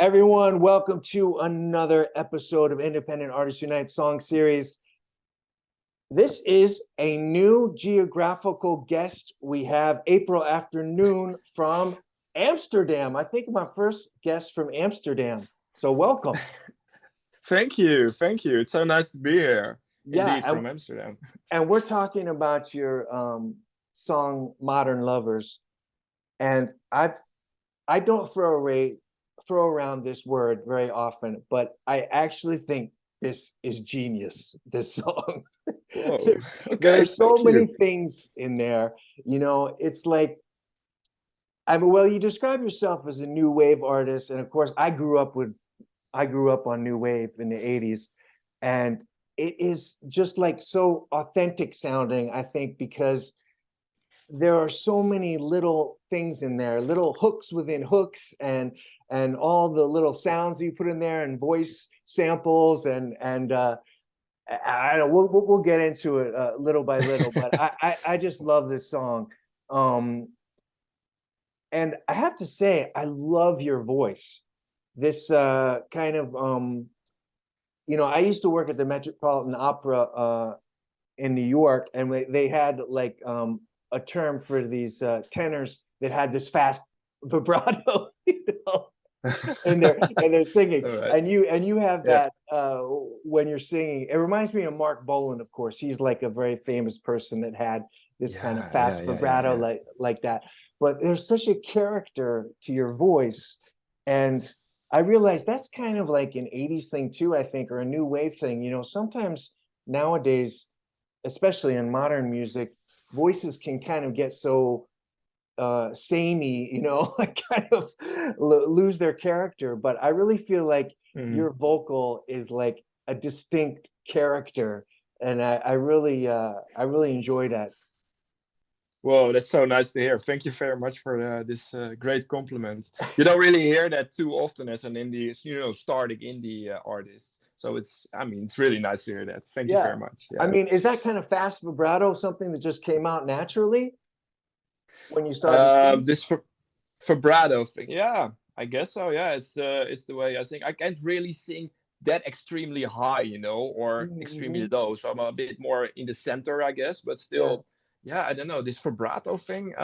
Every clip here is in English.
Everyone, welcome to another episode of Independent Artists Unite Song Series. This is a new geographical guest. We have April Afternoon from Amsterdam. I think my first guest from Amsterdam. So welcome. Thank you. Thank you. It's so nice to be here. Yeah, Indeed, and, from Amsterdam. and we're talking about your song Modern Lovers. And I don't throw around this word very often, but I actually think this is genius, this song. Whoa. There are Okay, so thank you. many things in there. It's like well, you describe yourself as a new wave artist, and of course, I grew up on new wave in the 80s, and it is just like so authentic sounding, I think, because there are so many little things in there, little hooks within hooks, and all the little sounds you put in there, and voice samples, and I don't know. We'll get into it little by little, but I just love this song, um, and I have to say I love your voice. This kind of I used to work at the Metropolitan Opera in New York, and they had like a term for these tenors that had this fast vibrato, and they're singing, All right. and you have Yeah. that when you're singing. It reminds me of Mark Bolan, of course. He's like a very famous person that had this kind of Yeah, yeah, fast yeah, yeah, vibrato yeah. like that. But there's such a character to your voice, and I realize that's kind of like an 80s thing too, I think, or a new wave thing. Sometimes nowadays, especially in modern music, voices can kind of get so samey, like kind of lose their character. But I really feel like Mhm. your vocal is like a distinct character, and I really enjoy that. Whoa, that's so nice to hear. Thank you very much for this great compliment. You don't really hear that too often as an indie, starting indie artist. So it's really nice to hear that. Thank you Yeah, very much. I Yeah. mean, is that kind of fast vibrato something that just came out naturally when you started singing? This vibrato thing. Yeah, I guess so. Yeah, it's the way I sing. I can't really sing that extremely high, or extremely Mm-hmm. low. So I'm a bit more in the center, I guess. But Yeah. still, yeah, I don't know this vibrato thing.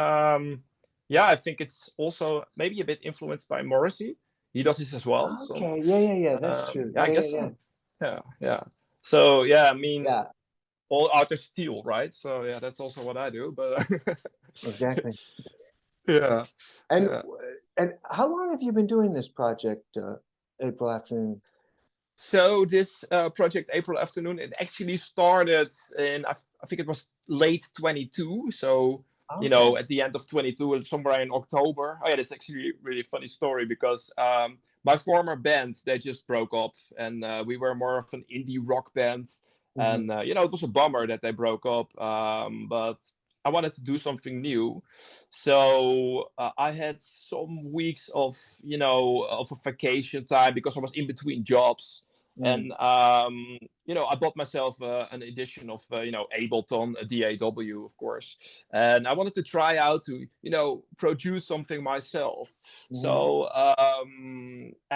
Yeah, I think it's also maybe a bit influenced by Morrissey. He does this as well. So Okay. Yeah, yeah, yeah. That's true. yeah, I Yeah, yeah, guess yeah. so. Yeah, yeah. So yeah, I mean, Yeah, all artists steal, right? So yeah, that's also what I do. But exactly. yeah, And yeah. and how long have you been doing this project, April Afternoon? So this project April Afternoon, it actually started I think it was late 22. So Okay. at the end of 22, and somewhere in October. Oh yeah, that's actually a really funny story because my former band, they just broke up, and we were more of an indie rock band, Hmm. and it was a bummer that they broke up. But I wanted to do something new, so I had some weeks of a vacation time because I was in between jobs, Mm. and I bought myself an edition of Ableton, a DAW, of course, and I wanted to try out to produce something myself. Hmm. So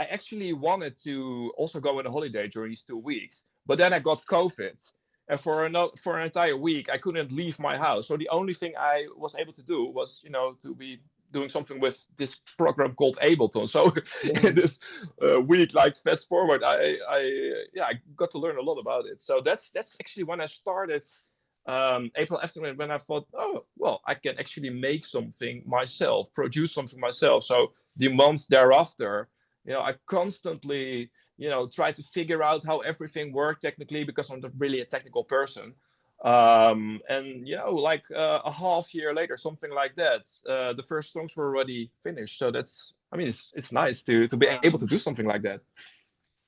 I actually wanted to also go on a holiday during these 2 weeks, but then I got COVID. And for an entire week, I couldn't leave my house. So the only thing I was able to do was, to be doing something with this program called Ableton. So in Hmm. this week, like fast forward, I got to learn a lot about it. So that's actually when I started April Afternoon, when I thought, oh well, I can actually make something myself, produce something myself. So the months thereafter, I constantly try to figure out how everything worked technically because I'm not really a technical person. And like a half year later, something like that, the first songs were already finished. So I mean, it's nice to be able to Wow. do something like that.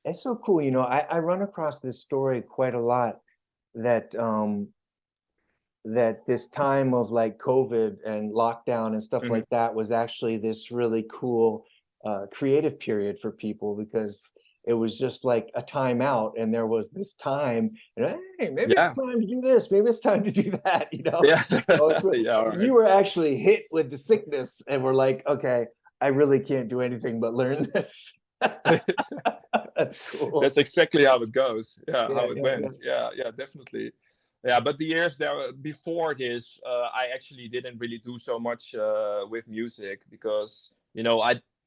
It's so cool. I run across this story quite a lot that that this time of like COVID and lockdown and stuff Mhm. like that was actually this really cool creative period for people because it was just like a time out, and there was this time, hey, maybe it's Yeah, time to do this, maybe it's time to do that. yeah, So it's yeah. All right. you were actually hit with the sickness and were like, okay, I really can't do anything but learn this. That's cool. That's exactly how it goes. Yeah, Yeah, how it yeah, yeah. went. Yeah, yeah, definitely. Yeah, but the years there before this, I actually didn't really do so much with music because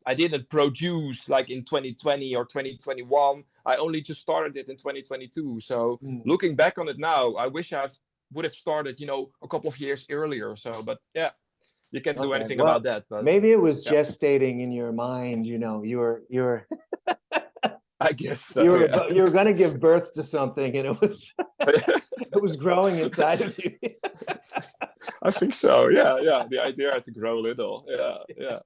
I didn't produce like in 2020 or 2021. I only just started it in 2022. So Mm. looking back on it now, I wish I would have started, a couple of years earlier. So, but yeah, you can't do Okay. anything Well, about that. But maybe it was yeah, gestating in your mind, I guess so. Yeah. you were gonna give birth to something and it was it was growing inside of you. I think so. Yeah, yeah. The idea had to grow a little. Yeah, yeah,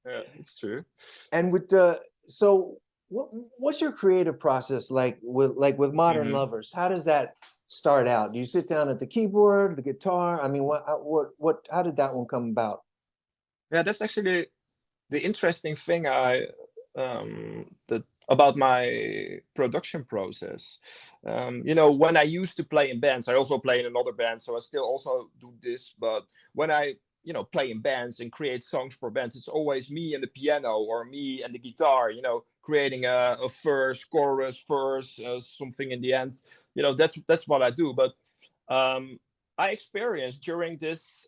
yeah. It's true. And with the so what's your creative process like with Modern Hmm. Lovers? How does that start out? Do you sit down at the keyboard, the guitar? I mean, how did that one come about? Yeah, that's actually the interesting thing that about my production process. When I used to play in bands, I also play in another band, so I still also do this. But when I play in bands and create songs for bands, it's always me and the piano or me and the guitar. Creating a verse, chorus, verse, something in the end. That's what I do. But um, I experienced during this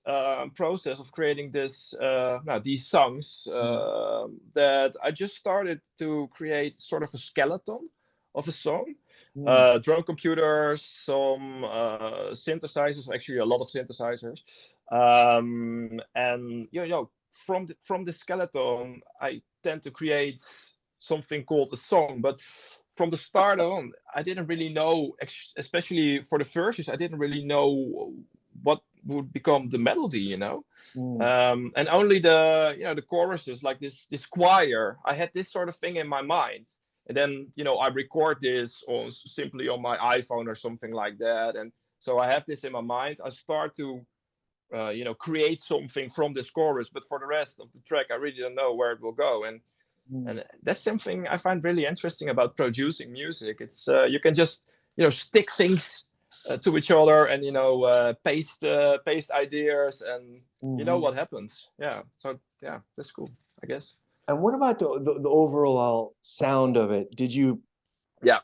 process of creating these songs Mm, that I just started to create sort of a skeleton of a song. mm, Drum computers, some synthesizers, actually a lot of synthesizers, and from the skeleton, I tend to create something called a song. But from the start on, I didn't really know, especially for the verses, I didn't really know what would become the melody. mm, And only the choruses, like this choir, I had this sort of thing in my mind. And then, I record this simply on my iPhone or something like that. And so I have this in my mind. I start to, create something from this chorus, but for the rest of the track, I really don't know where it will go. mm. And that's something I find really interesting about producing music. It's you can just stick things to each other and paste ideas and Mhm. what happens. Yeah. So yeah, that's cool, I guess. And what about the overall sound of it? Did you Yeah.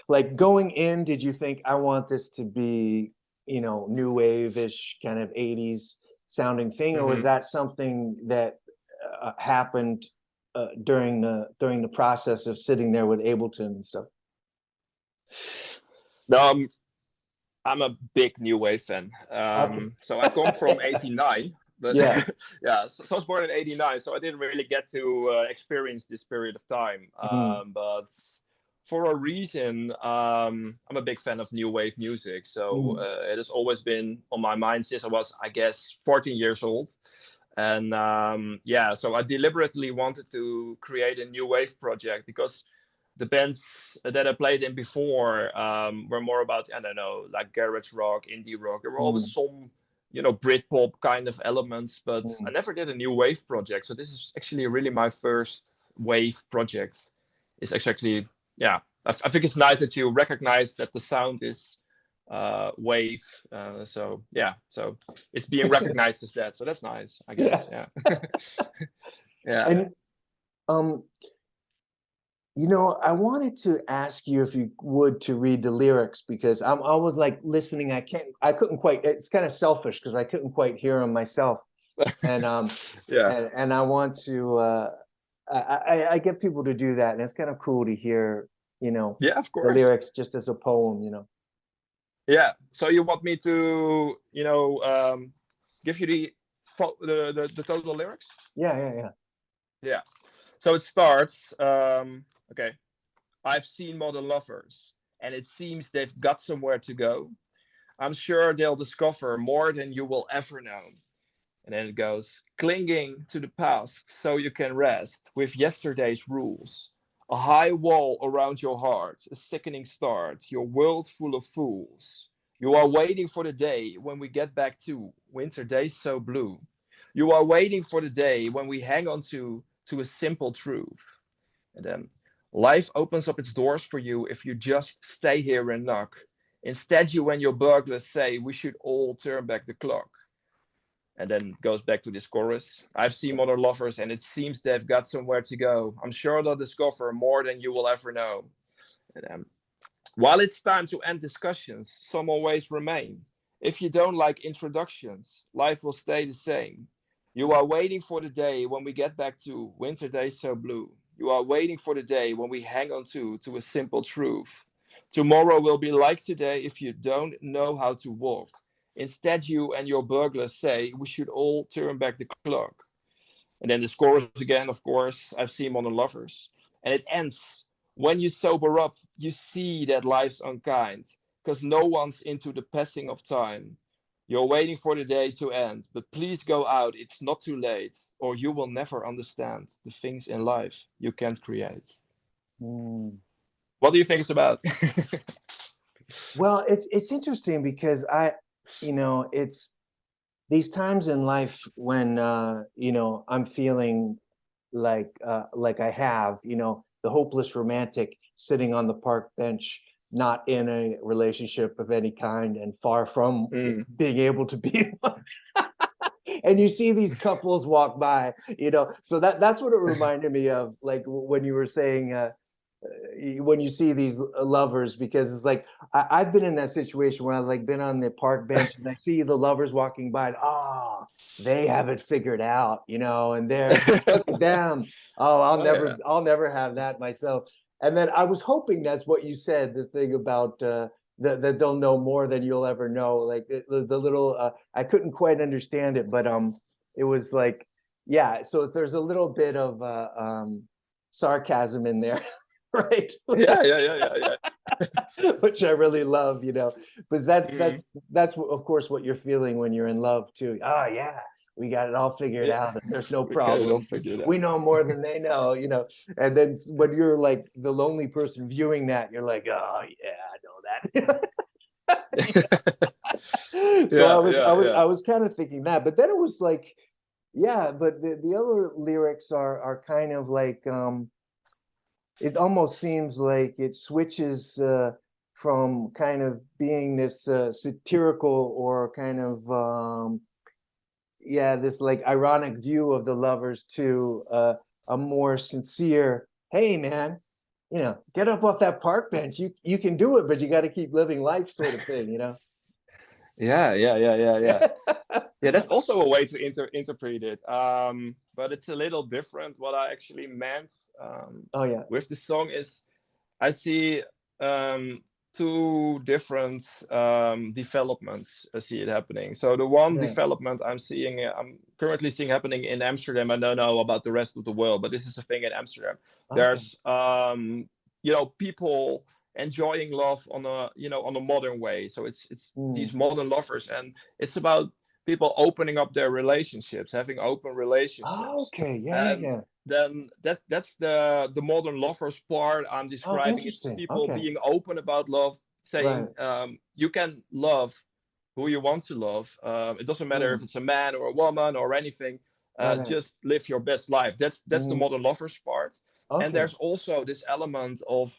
like going in, did you think I want this to be, new wave-ish kind of 80s sounding thing, or was Hmm. that something that happened during the process of sitting there with Ableton and stuff? No, I'm a big new wave fan. Okay. So I come from '89, but Yeah. yeah, so I was born in '89, so I didn't really get to experience this period of time. Mhm. But for a reason, I'm a big fan of new wave music. So Mhm. it has always been on my mind since I was, I guess, 14 years old. And yeah, so I deliberately wanted to create a new wave project because the bands that I played in before were more about, I don't know, like garage rock, indie rock. There were always Mhm. some, Britpop kind of elements, but I Mhm. never did a new wave project. So this is actually really my first wave project. It's actually, yeah, I think it's nice that you recognize that the sound is wave. So yeah, so it's being recognized as that. So that's nice, I guess. Yeah. Yeah, yeah, And um, I wanted to ask you if you would to read the lyrics because I was like listening. I couldn't quite. It's kind of selfish because I couldn't quite hear them myself, and yeah, and I want to. I get people to do that, and it's kind of cool to hear, yeah. Of the course. lyrics just as a poem. Yeah. So you want me to, give you the total lyrics? Yeah, yeah, yeah. Yeah. So it starts. Okay. I've seen modern lovers, and it seems they've got somewhere to go. I'm sure they'll discover more than you will ever know. And then it goes, clinging to the past so you can rest with yesterday's rules. A high wall around your heart, a sickening start, your world full of fools. You are waiting for the day when we get back to winter days so blue. You are waiting for the day when we hang on to a simple truth. And then life opens up its doors for you if you just stay here and knock. Instead, you and your burglars say we should all turn back the clock. And then it goes back to this chorus. I've seen modern lovers, and it seems they've got somewhere to go. I'm sure they'll discover more than you will ever know. And, while it's time to end discussions, some always remain. If you don't like introductions, life will stay the same. You are waiting for the day when we get back to winter days so blue. You are waiting for the day when we hang on to a simple truth. Tomorrow will be like today if you don't know how to walk. Instead, you and your burglar say we should all turn back the clock. And then the chorus again, of course, I've seen Modern Lovers. And it ends. When you sober up, you see that life's unkind, because no one's into the passing of time. You're waiting for the day to end, but please go out, it's not too late, or you will never understand the things in life you can't create. Mm. What do you think it's about? Well, it's interesting because it's these times in life when I'm feeling like I have, the hopeless romantic sitting on the park bench, not in a relationship of any kind and far from Mm. being able to be one. And you see these couples walk by, so that's what it reminded me of, like when you were saying when you see these lovers, because it's like I've been in that situation where I've like been on the park bench and I see the lovers walking by and they have it figured out, and they're look at them. Oh, Oh yeah. I'll never have that myself. And then I was hoping that's what you said, the thing about that they'll know more than you'll ever know. Like the little I couldn't quite understand it, but it was like, yeah, so there's a little bit of sarcasm in there. Right. Yeah, yeah, yeah, yeah, yeah. Which I really love, because that's Mm. of course what you're feeling when you're in love too. Oh yeah, we got it all figured Yeah. out and there's no We got it all problems. figured out. We know more than they know, And then when you're like the lonely person viewing that, you're like, oh yeah, I know that. So Yeah, yeah, yeah. I was kind of thinking that, but then it was like, yeah, but the other lyrics are kind of like it almost seems like it switches from kind of being this satirical or kind of yeah, this like ironic view of the lovers to a more sincere, hey man, get up off that park bench. You can do it, but you got to keep living life, sort of thing. Yeah, yeah, yeah, yeah, yeah. Yeah, that's also a way to interpret it. But it's a little different. What I actually meant Oh yeah. with the song is I see um, two different developments. I see it happening. So the one Yeah. development I'm currently seeing happening in Amsterdam. I don't know about the rest of the world, but this is a thing in Amsterdam. Okay. There's people enjoying love on a modern way. So it's these Mm. modern lovers, and it's about people opening up their relationships, having open relationships, Okay. Yeah. Yeah. and Yeah. then that's the modern lovers part I'm Oh, describing. It's interesting. people Okay. being open about love, saying Right. you can love who you want to love. It doesn't matter if Mm. it's a man or a woman or anything. Right. Right. Just live your best life. That's the Mm. modern lovers part. And Okay. there's also this element of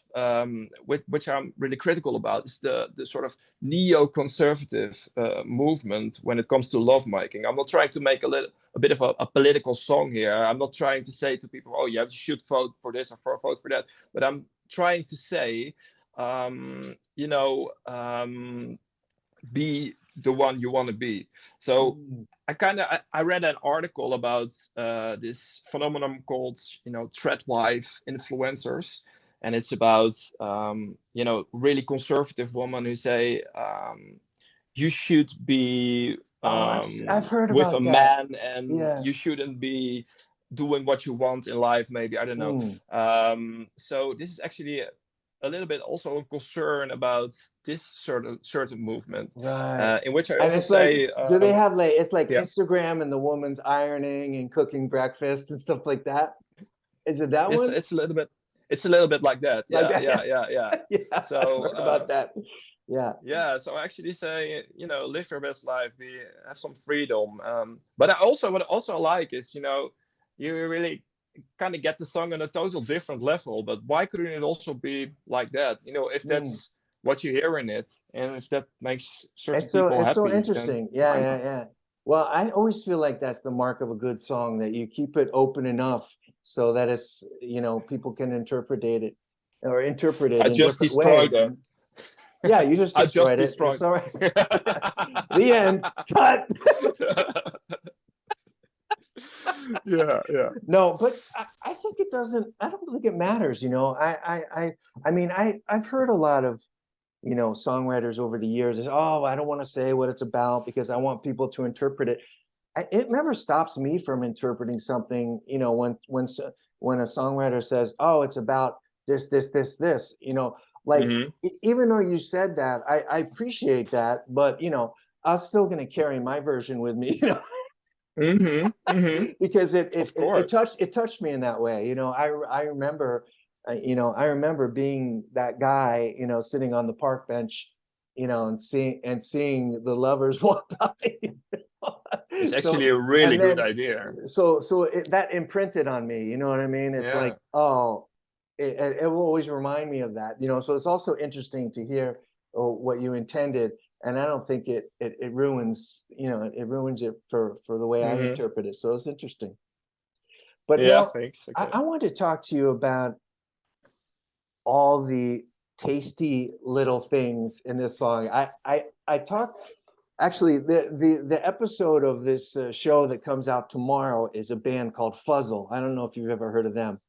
which I'm really critical about, is the sort of neo-conservative movement when it comes to lovemaking. I'm not trying to make a bit of a political song here. I'm not trying to say to people, oh, yeah, you should vote for this or vote for that. But I'm trying to say, be the one you want to be. So Mm. I read an article about this phenomenon called threadwife influencers, and it's about really conservative women who say you should be Oh, I've heard with a about that. man, and Yeah. you shouldn't be doing what you want in life, maybe, I don't know. Mm. So this is actually a little bit also a concern about this certain movement, Right. in which I And also it's like, say, do they have like it's like yeah, Instagram and the woman's ironing and cooking breakfast and stuff like that? Is it that it's one? it's a little bit like that. Like Yeah, that? yeah, yeah, yeah. Yeah, I've So heard about that. Yeah. yeah, so I actually say, live your best life, have some freedom. But what I also like is, you really kind of get the song on a total different level. But why couldn't it also be like that? If Mm. that's what you hear in it, and if that makes certain people It's so happy, then interesting. Yeah, why yeah, not? yeah. Well, I always feel like that's the mark of a good song, that you keep it open enough so that it's, people can interpret it I in just different ways. destroyed it. Yeah, you just I just destroyed it. It's destroyed. all right. The end. Cut. Yeah, yeah. No, but I think it doesn't, I don't think it matters, I mean, I've heard a lot of, songwriters over the years is, oh, I don't want to say what it's about because I want people to interpret it. It never stops me from interpreting something, when a songwriter says, oh, it's about this, like, Hmm. even though you said that, I appreciate that, but, I'm still going to carry my version with me, Hmm. Hmm. because Of course. it touched me in that way. I remember, I remember being that guy, sitting on the park bench, and seeing the lovers walk by. It's actually So, a really and good then, idea. that imprinted on me. You know what I mean? It's Yeah. like, oh, it will always remind me of that. So it's also interesting to hear, what you intended, and I don't think it ruins, it ruins it for the way I Hmm. interpret it. So it's interesting. But Yeah, now thanks. I, Okay. I want to talk to you about all the tasty little things in this song. I talked, actually, the episode of this show that comes out tomorrow is a band called Fuzzle. I don't know if you've ever heard of them,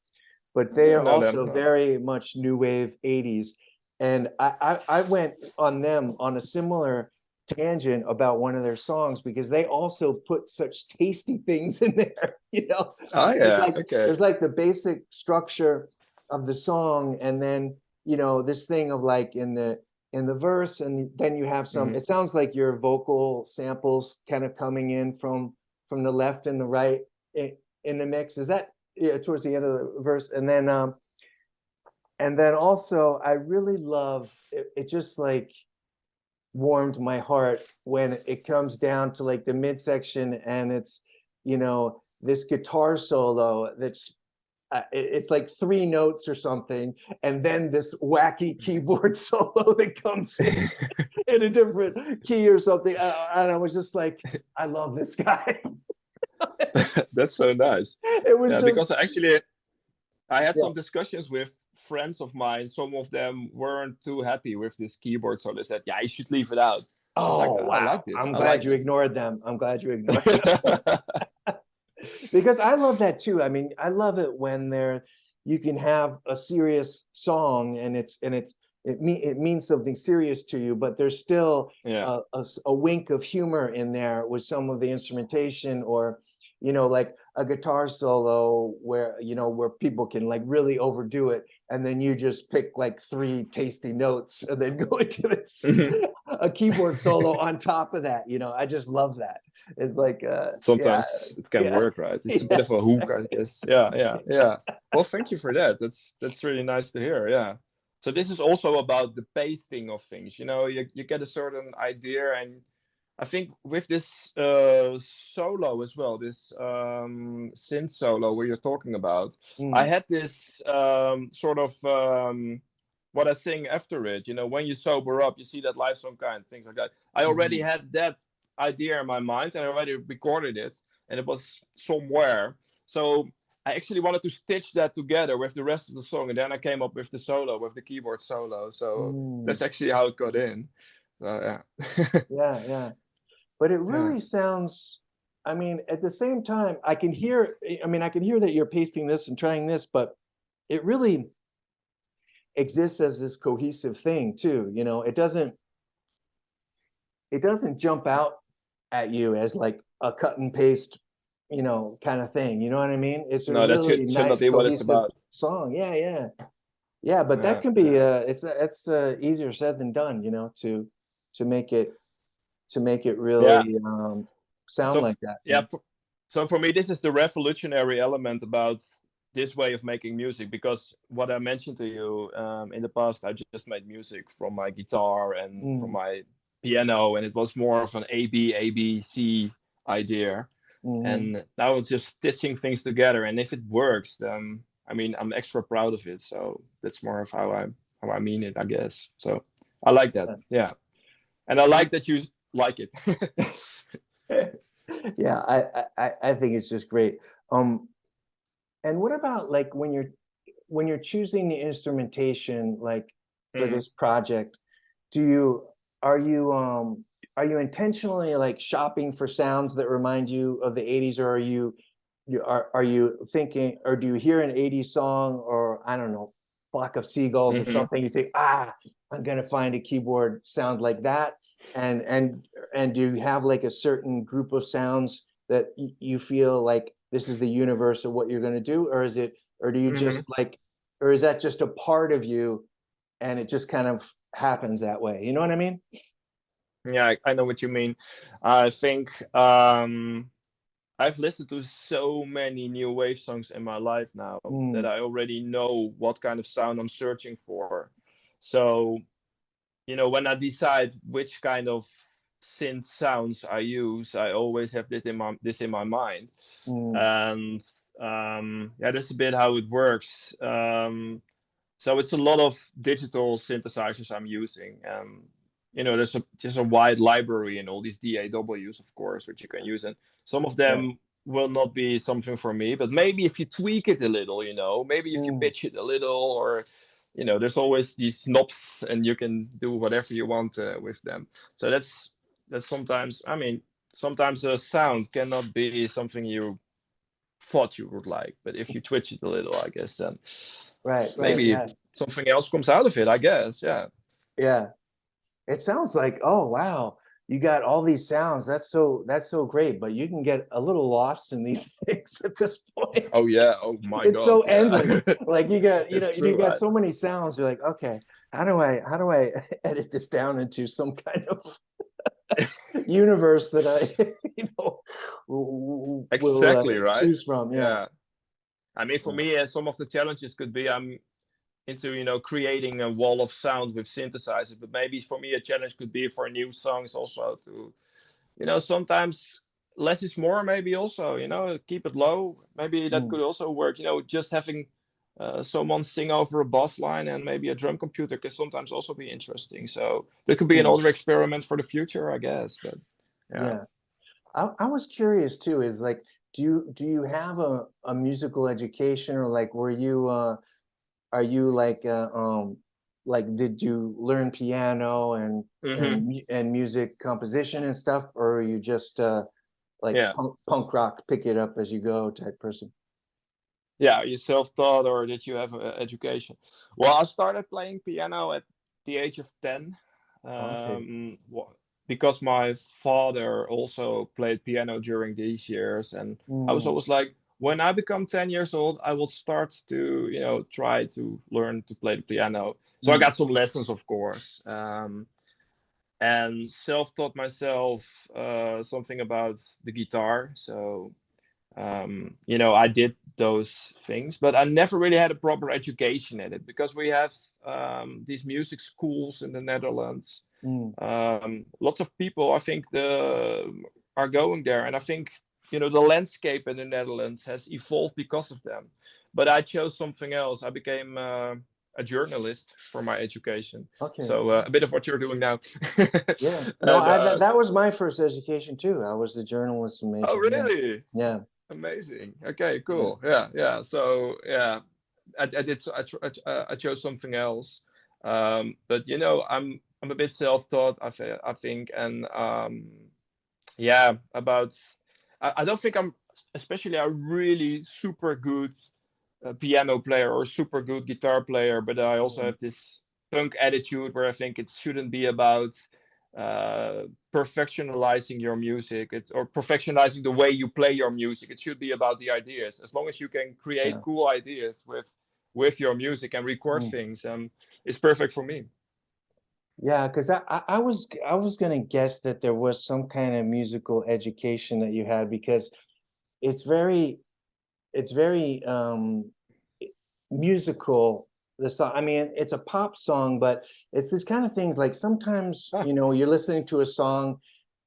but I they don't are know them. also No. very much new wave 80s. And I went on them on a similar tangent about one of their songs because they also put such tasty things in there. Oh There's yeah. like Okay. there's like the basic structure of the song, and then, this thing of like in the verse, and then you have some, Hmm. it sounds like your vocal samples kind of coming in from the left and the right in the mix. Is that, yeah, towards the end of the verse? And then also I really love it, just like warmed my heart when it comes down to like the midsection, and it's, this guitar solo that's, it's like three notes or something, and then this wacky keyboard solo that comes in a different key or something, and I was just like, I love this guy. That's so nice. It was Yeah, just, because actually I had yeah. some discussions with friends of mine. Some of them weren't too happy with this keyboard, so they said, "Yeah, you should leave it out." I was like, Oh, "Ah, I wow, like this. I'm I like glad you this." ignored them. I'm glad you ignored because I love that too. I mean, I love it when you can have a serious song, and it means something serious to you, but there's still Yeah. a wink of humor in there with some of the instrumentation, or, like a guitar solo where people can like really overdo it, and then you just pick like three tasty notes and then go into this Mhm. a keyboard solo on top of that. I just love that. It's like, yeah, Sometimes it can yeah, work, right? It's a bit yeah, of a hook, I guess. Yeah, yeah, yeah. Well, thank you for that. That's really nice to hear. Yeah. So this is also about the pasting of things. You get a certain idea, and I think with this solo as well, this synth solo where you're talking about, I mm, had this sort of what I sing after it. When you sober up, you see that life some kind, things like that. I already mhm. had that idea in my mind, and I already recorded it, and it was somewhere. So I actually wanted to stitch that together with the rest of the song, and then I came up with the solo, with the keyboard solo. So Mm, that's actually how it got in. Yeah. yeah, yeah. But it Yeah. really sounds, I mean, at the same time, I can hear that you're pasting this and trying this, but it really exists as this cohesive thing too. It doesn't jump out at you as like a cut and paste, kind of thing. You know what I mean? It's a No, that really should not nice be what it's cohesive about. song. Yeah, yeah. Yeah, but that Yeah, can be yeah, it's easier said than done, to make it yeah. really sound So like that. yeah, so for me, this is the revolutionary element about this way of making music, because what I mentioned to you in the past, I just made music from my guitar and from Mm, my piano, and it was more of an ABC idea. mhm. And now it's just stitching things together, and if it works, then I mean I'm extra proud of it. So that's more of how I mean it, I guess. So I like that. Yeah, and I like that you like it. Yeah, I think it's just great. Um, and what about like when you're choosing the instrumentation, like for Mhm. this project, do you are you intentionally like shopping for sounds that remind you of the 80s, or are you thinking, or do you hear an 80s song, or I don't know, flock of seagulls or Mhm. something, you think, ah, I'm gonna find a keyboard sound like that? And do you have like a certain group of sounds that you feel like this is the universe of what you're gonna do, or is it, or do you Mhm. just like, or is that just a part of you and it just kind of happens that way? You know what I mean? Yeah, I know what you mean. I think I've listened to so many new wave songs in my life now that Mm, I already know what kind of sound I'm searching for. So, when I decide which kind of synth sounds I use, I always have this in my mind. mm, And yeah, that's a bit how it works. So it's a lot of digital synthesizers I'm using. There's just a wide library and all these DAWs, of course, which you can use. And some of yeah. them will not be something for me, but maybe if you tweak it a little, maybe if you Mm, pitch it a little, or there's always these knobs, and you can do whatever you want with them. So that's sometimes. I mean, sometimes a sound cannot be something you thought you would like, but if you twitch it a little, I guess then right, maybe yeah, something else comes out of it, I guess. Yeah. yeah. It sounds like, oh wow, you got all these sounds. That's so great, but you can get a little lost in these things at this point. Oh yeah. Oh my It's God. so endless. Yeah. Like you got, It's you true. got so many sounds. You're like, okay, how do I edit this down into some kind of universe that I, will Exactly right. choose from? Yeah. Yeah. I mean, for Yeah. me, some of the challenges could be I'm into creating a wall of sound with synthesizers, but maybe for me a challenge could be for new songs also to sometimes less is more, maybe also, keep it low. Maybe that Mm, could also work, just having someone sing over a bass line and maybe a drum computer can sometimes also be interesting. So that could be mm, another experiment for the future, I guess. But yeah. yeah. I was curious too, is like, do you have a musical education, or like were you are you like did you learn piano and Hmm. and music composition and stuff, or are you just like Yeah. punk rock, pick it up as you go type person? Yeah. You self-taught or did you have education? Well, I started playing piano at the age of 10. Okay. Because my father also played piano during these years, and I was Mm, always like, when I become 10 years old, I will start to try to learn to play the piano. So I mm, got some lessons, of course, and self-taught myself something about the guitar. So I did those things, but I never really had a proper education in it because we have these music schools in the Netherlands. mm, Lots of people, I think, are going there, and I think the landscape in the Netherlands has evolved because of them. But I chose something else. I became a journalist for my education, okay. so a bit of what you're doing now. Yeah. No, and I that was my first education too. I was the journalism oh, major. Yeah. really? Yeah. Amazing. Okay, Yeah. cool. Yeah, yeah. So yeah, I did. I chose something else. But I'm a bit self-taught. I think, and yeah, I don't think I'm especially a really super good piano player or super good guitar player, but I also Mm, have this punk attitude where I think it shouldn't be about perfectionizing your music or perfectionizing the way you play your music. It should be about the ideas. As long as you can create yeah. cool ideas with your music and record Mm. things, it's perfect for me. Yeah, because I was gonna guess that there was some kind of musical education that you had, because it's very it's very musical. The song, I mean, it's a pop song, but it's this kind of things like sometimes, Ah, you're listening to a song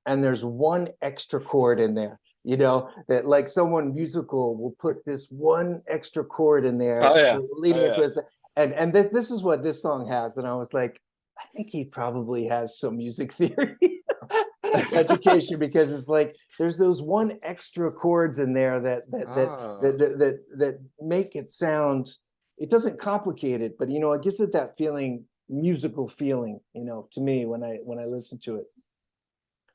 and there's one extra chord in there, that like someone musical will put this one extra chord in there oh yeah, oh leading into yeah. it. And this is what this song has. And I was like, I think he probably has some music theory. education, because it's like there's those one extra chords in there Ah, that make it sound. It doesn't complicate it, but it gives it that feeling, musical feeling. To me when I listen to it.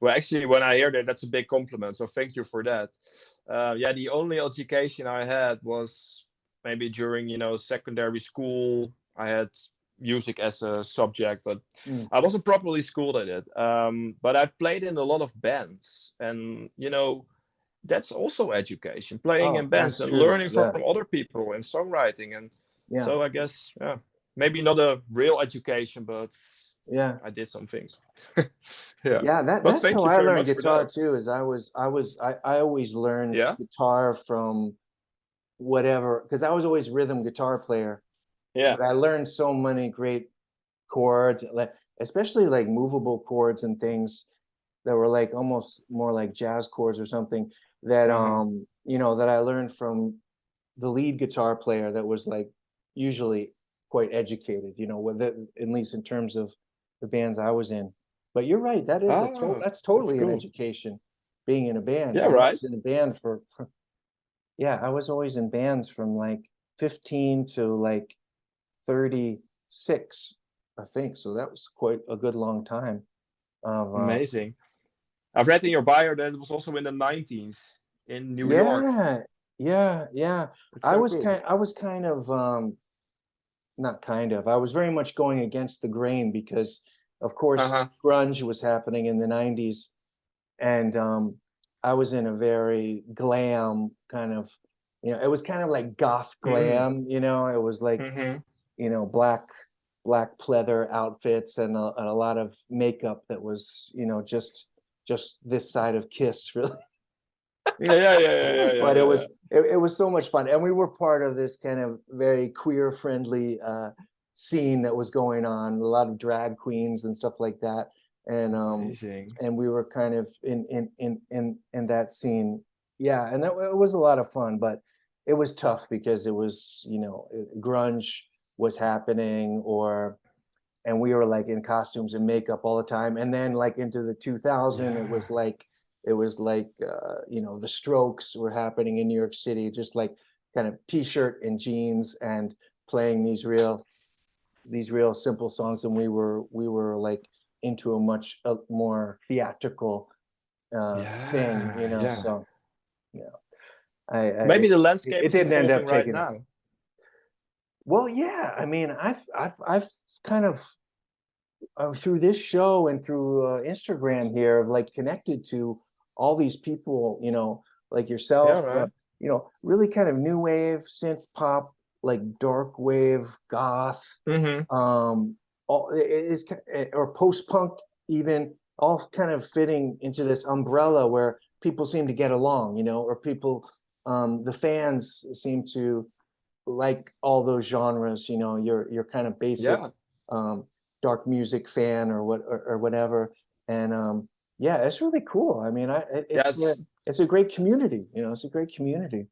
well, actually, when I hear that, that's a big compliment. So thank you for that. Yeah, the only education I had was maybe during, secondary school. I had music as a subject, but Mm. I wasn't properly schooled at it. But I've played in a lot of bands, and that's also education, playing in Oh, bands that's and true. learning from Yeah, other people and songwriting. And yeah, so I guess, yeah, maybe not a real education, but yeah. I did some things. Yeah. Yeah, But that's thank how you I very learned much for guitar that. too, is I always learned Yeah. guitar from whatever, because I was always rhythm guitar player, Yeah. but I learned so many great chords, like especially like movable chords and things that were like almost more like jazz chords or something, that Uh-huh. that I learned from the lead guitar player that was like usually quite educated, with it, at least in terms of the bands I was in. But you're right, Oh, that's that's totally an cool. education, being in a band. Yeah, I right. was in a band for yeah, I was always in bands from like 15 to like 36, I think. So that was quite a good long time of Amazing. I've read in your bio that it was also in the 90s in New York. yeah, yeah, yeah. It's so cool. I was kind of not kind of. I was very much going against the grain because, of course, Uh-huh. grunge was happening in the 90s. And I was in a very glam kind of, it was kind of like goth Mm-hmm. glam, it was like, Mm-hmm. black pleather outfits and a lot of makeup that was, just this side of Kiss, really. Yeah, yeah, yeah, yeah, yeah, yeah, But yeah, yeah. it was so much fun, and we were part of this kind of very queer friendly scene that was going on, a lot of drag queens and stuff like that, and Amazing. we were kind of in that scene. Yeah, and it was a lot of fun, but it was tough because it was, grunge was happening, or and we were like in costumes and makeup all the time, and then like into the 2000, Yeah. it was like the Strokes were happening in New York City, just like kind of t-shirt and jeans and playing these real simple songs, and we were like into a much more theatrical thing, Yeah, yeah. so you know I Maybe the it landscape is didn't end evolving up right taking it. now. Well, yeah, I mean, I've kind of through this show and through Instagram here, I've like connected to all these people, like Yeah, yourself, right. really kind of new wave, synth pop, like dark wave, goth, Mm-hmm. um, all it is, or post punk, even, all kind of fitting into this umbrella where people seem to get along, or people, the fans seem to like all those genres, your kind of basic Yeah. um dark music fan, or whatever. And yeah, it's really cool. I mean, Yes. it's a great community, it's a great community.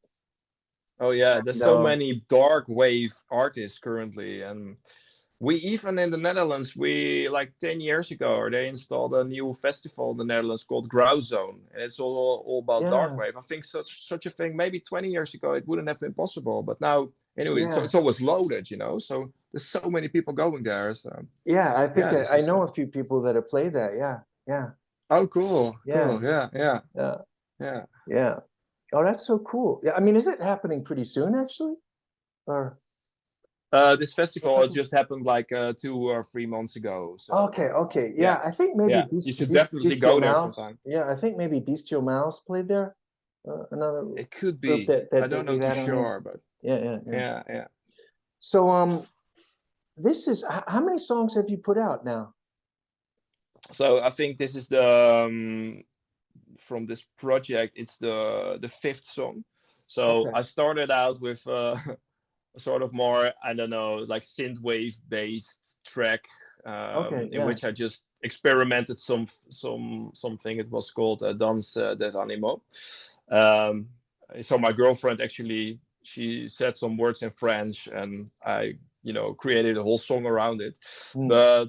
Oh yeah, there's And so many dark wave artists currently, and we even in the Netherlands, we like 10 years ago, they installed a new festival in the Netherlands called Grauwzone, and it's all about dark yeah, wave. I think such a thing maybe 20 years ago it wouldn't have been possible, but now anyway, so yeah, it's always loaded, so there's so many people going there. So yeah, I think yeah, this I is know a few people that have played that. Yeah, yeah, oh cool, yeah, cool, yeah, yeah, yeah, yeah. yeah. Oh, that's so cool. Yeah, I mean, is it happening pretty soon actually, or This a festival couple? just happened like 2 or 3 months ago, so Okay, okay. yeah, Yeah, I think maybe yeah, you should definitely Bestial go there Mouse. sometime. Yeah, I think maybe Bestial Mouse played there. Another It could group be. I that don't know we've too had on here. sure, but Yeah, yeah, yeah. yeah, yeah. So this is how many songs have you put out now? So I think this is the from this project. It's the fifth song. So Okay, I started out with a sort of more, I don't know, like synthwave based track, okay, in yeah. which I just experimented something. It was called Danse des Animaux. Um, so my girlfriend actually she said some words in French, and I created a whole song around it. Hmm. But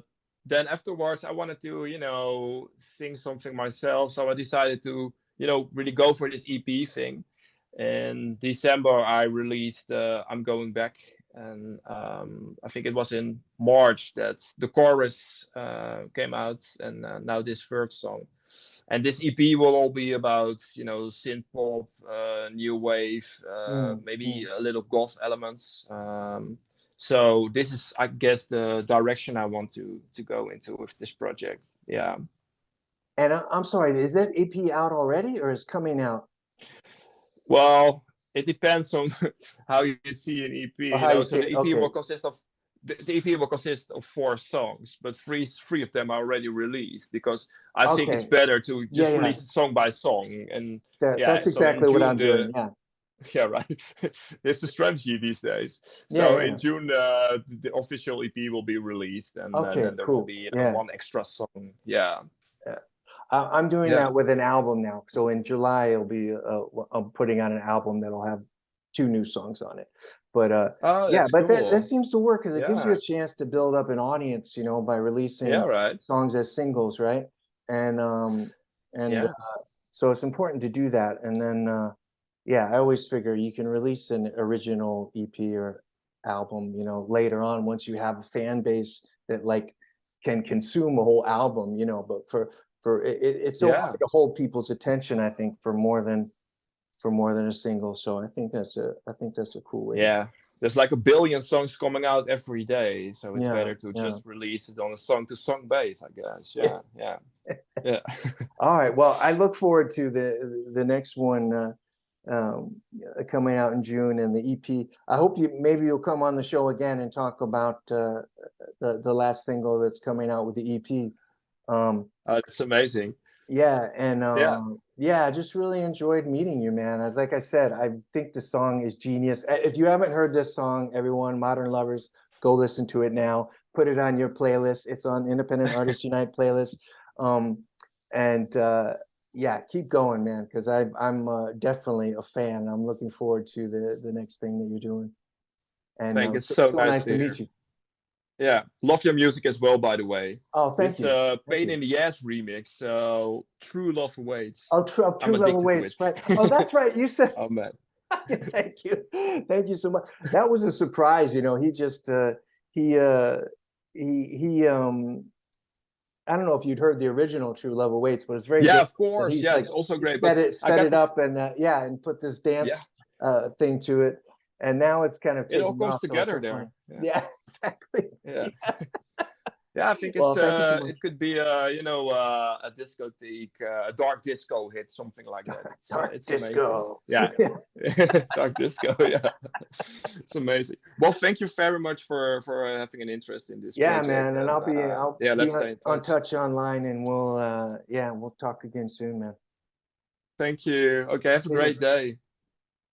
then afterwards I wanted to, you know, sing something myself. So I decided to, you know, really go for this EP thing. In December, I released "I'm Going Back," and I think it was in March that the chorus came out, and now this third song. And this EP will all be about, you know, synth pop, new wave, Mm, maybe mm. a little goth elements. So this is, I guess, the direction I want to go into with this project. Yeah. And I'm sorry, is that EP out already or is coming out? Well, it depends on how you see an EP. Or You how you know, so say the it? EP Okay. will consist of the EP will consist of 4 songs, but three of them are already released because I think it's Okay. better to Yeah, just yeah. release it song by song. And That's yeah, so in exactly what June I'm doing. the Yeah. yeah, right. It's the strategy these days. Yeah, So yeah. in June, the official EP will be released, and Okay, then there will cool. be Yeah. one extra song. Yeah, Yeah. I'm doing yeah. that with an album now. So in July, it'll be I'm putting on an album that'll have 2 new songs on it. But Oh, yeah, that's but that cool. seems to work because it gives you a Yeah, chance to build up an audience, by yeah, releasing right. songs as singles, right? And and Yeah, so it's important to do that. And then yeah, I always figure you can release an original EP or album, later on once you have a fan base that like can consume a whole album, but it's so yeah, hard to hold people's attention, I think, for more than a single. So I think that's a cool way to. yeah. There's like a billion songs coming out every day, so it's Yeah, better to yeah. just release it on a song-to-song base, I guess. Yeah. Yeah, yeah, yeah. All right. Well, I look forward to the next one coming out in June and the EP. I hope maybe you'll come on the show again and talk about the last single that's coming out with the EP. Um, That's amazing. yeah, and Yeah. yeah, I just really enjoyed meeting you, man. Like I said, I think the song is genius. If you haven't heard this song, everyone, Modern Lovers, go listen to it now. Put it on your playlist. It's on Independent Artists Unite playlist. Um, and yeah, keep going, man, because I'm definitely a fan. I'm looking forward to the next thing that you're doing. And Thank you. It's so, so so nice nice to to meet hear. you. Yeah, love your music as well, by the way. Oh, thank This you. Thank Pain you. in the Ass remix, True Love Awaits. Oh, I'm True Love addicted to Awaits, it. right? Oh, that's right. You said. Oh man. Thank you. Thank you so much. That was a surprise, he just he he I don't know if you'd heard the original True Love Awaits, but it's very Yeah, different. of But course. he's Yeah, like it's also great. But sped it I sped got it the up and yeah, and put this yeah, dance thing to it. And now it's kind of it all taking comes off, so it's together so fun. there. Yeah, Yeah, exactly. yeah. Yeah. Yeah, I think Well, thank you so much. it could be a discotheque, a dark disco hit, something like that. Dark It's amazing. disco. Yeah, dark disco. Yeah, it's amazing. Well, thank you very much for having an interest in this Yeah, project, man, and and I'll yeah, be let's stay in on touch. touch online, and we'll talk again soon, man. Thank you. Okay, have a See ya. great day.